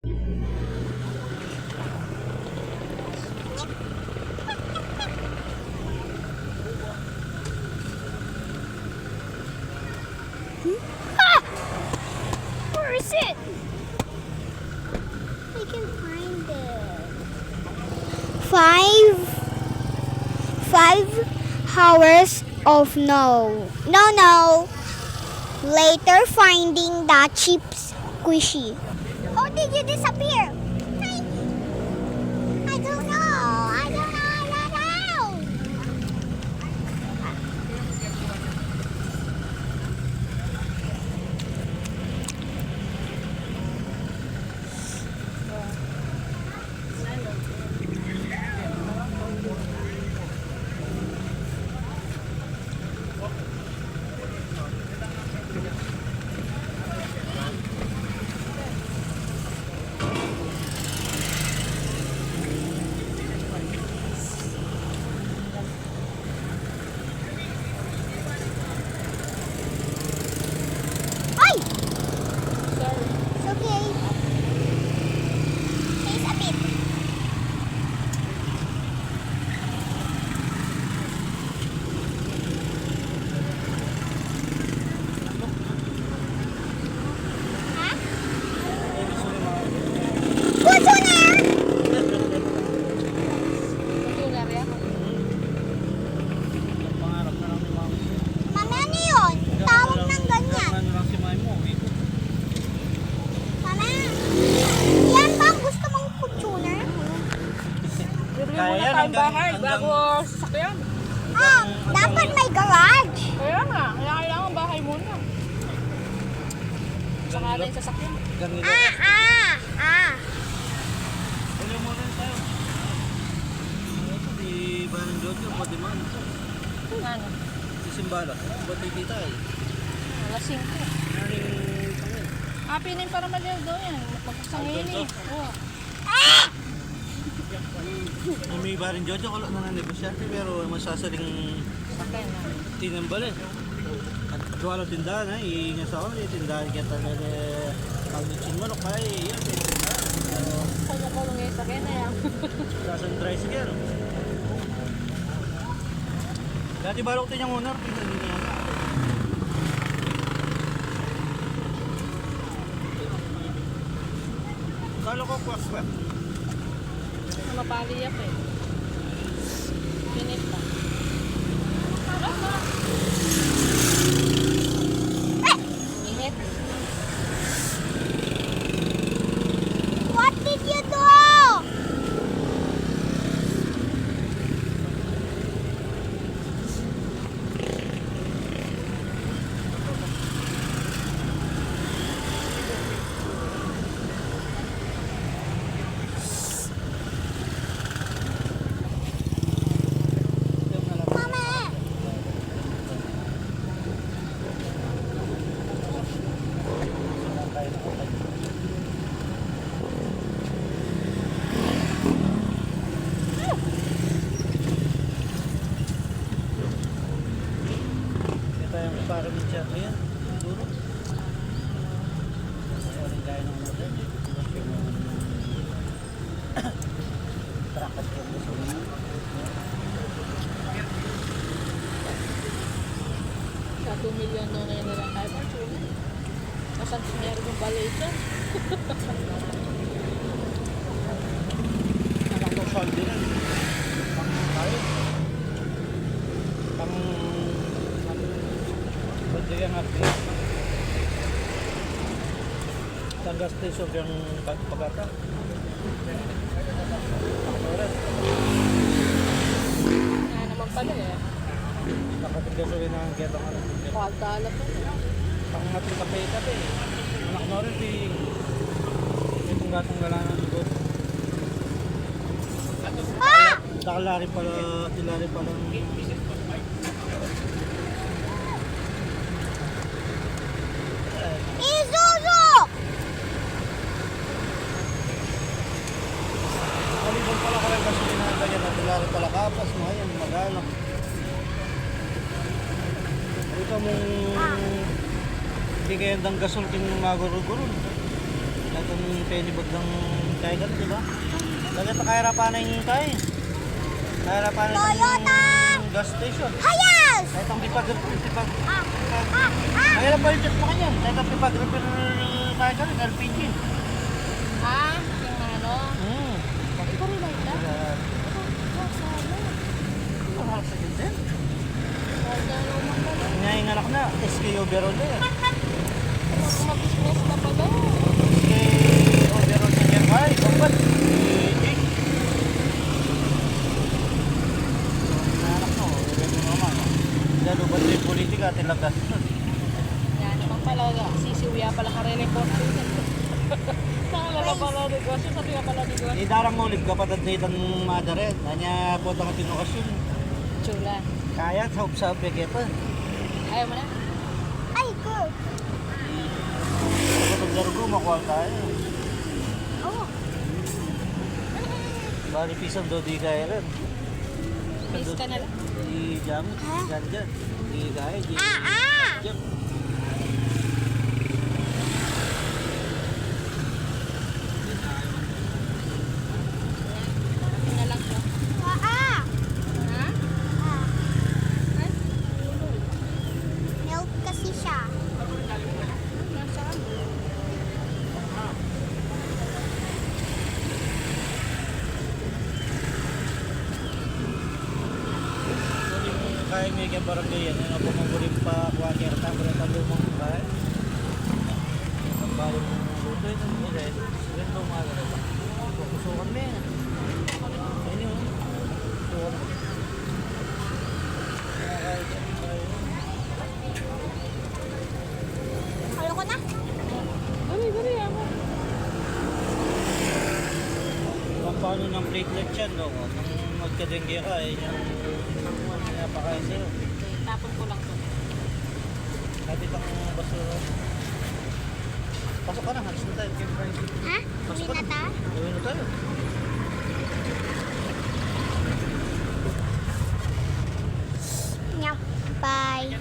Ah! Where is it? I can find it. 5 hours of no. Later finding the chips squishy. How did you disappear? I don't know. I don't know. Ay! It's okay. Taste a bit. Huh? What's on there? Pangarap na lang ni Mami. Mami, ano yun? Tawag ng ganyan. Ano lang si Mami mo. Mami, yan ba ang gusto mong food tuner? Bibili Kaya muna yan, tayong bahay hanggang- bago sasakyan. Ah, dapat may garage. Kaya nga, kailangan bahay muna. Saka na yung sasakyan. Ganito. Ah. Huli muna tayo. Di Barang Jojo, pwede man. Ano? Si Simbala. Ba't hindi tayo? Alas 5. Naring pangin. Pinin para maliw daw yan. Magpapasangin eh. Oo. May Barang Jojo, wala na ng negosyante pero masasaling Sakyan na. tinambal eh. At wala tindahan eh. Iingat sa ako, tindahan kita na pag-chin manok ay yan. Kumukulong yung sakyan na yan. Kasan tricycle. Dati balok din yung owner, tingnan din yan. Kala ko kwak-kwak. Mapaliyap eh. Pinit pa. Init. What did you do? Mama. Ito yung parang siya. Ayan, duro. Ayan, gaya ng motor. Trakat yung gusto mo. Sa 2 million na ngayon na lang tayo. Kasan meron yung balay dyan. Anak ko soldi na. Pang tayo. Pang... Pwede yung update. Sa gas station yung pagkata. Nga naman pala eh. Nakapagkasuhin ng getong ano. $12 po. Pang ating kape-kape. Anak mo rin itong gatong galanan ng goat. Takalari pala, tilari pala. Isuzu! Kalibon pala ka rin kasi ganyan na tilari pala kapas mo. Ayan, mag-anak. Ito mong hindi kaya dang gasol kin magurugurun. Dati Itong penibag ng tiger, di ba? Lagyan pa kahirapanan yung kaya. Kahirapanan Toyota! ng gas station. Hayas! Kahit ang pipag. Mahirap pa yung check mo kanya. Kahit ang pipag-repair ng tiger, ng LPG. Ah, yung ano. Ikaw rin ba ito? Mahal sa yun din. Lumang pala. Nga yung anak na, SK overall na yan. Mag-business na pala. SK overall na yan. Ay, kapat. Anak mo, ganyan mo naman. Lalo ba ito yung politika, tilagas. Yan naman pala. Sisiwya pala ka re-report. Nakalala pala negosyo. Sabi ka pala negosyo. Di darang mo, kapatid na itang madaret. Nanya po itong tinukasyon. Chula. Kaya, sa peketa. Ayaw mo na? Ay, good. Kapag darugo, makuha tayo. Oh. Bali pisang do di kaya rin. Please ka na lang. Di jam, dyan. Di kaya, di jam. Ako na lang to. Ah! Ha? Ah. Ay? Milk kasi siya. Nasaan? Kaya may kaya barangay yan. Ano po maburin pa kuha kaya tamburin pa lumang bahay. Ang bahay ng luto ito. Hindi. Sige ito mga gano'n. Kusukan mo yan. Ayun yun. Kusukan mo. Ayoko na. Dali, ako. Paano ng platelet yan, no? Nung magkadengge ka, yung pinapakain sa'yo. Tapon ko lang to. Kapit ang basura. Pasok ka na, halos na tayo. Ha? Uwi na ta? Uwi na tayo. Bye.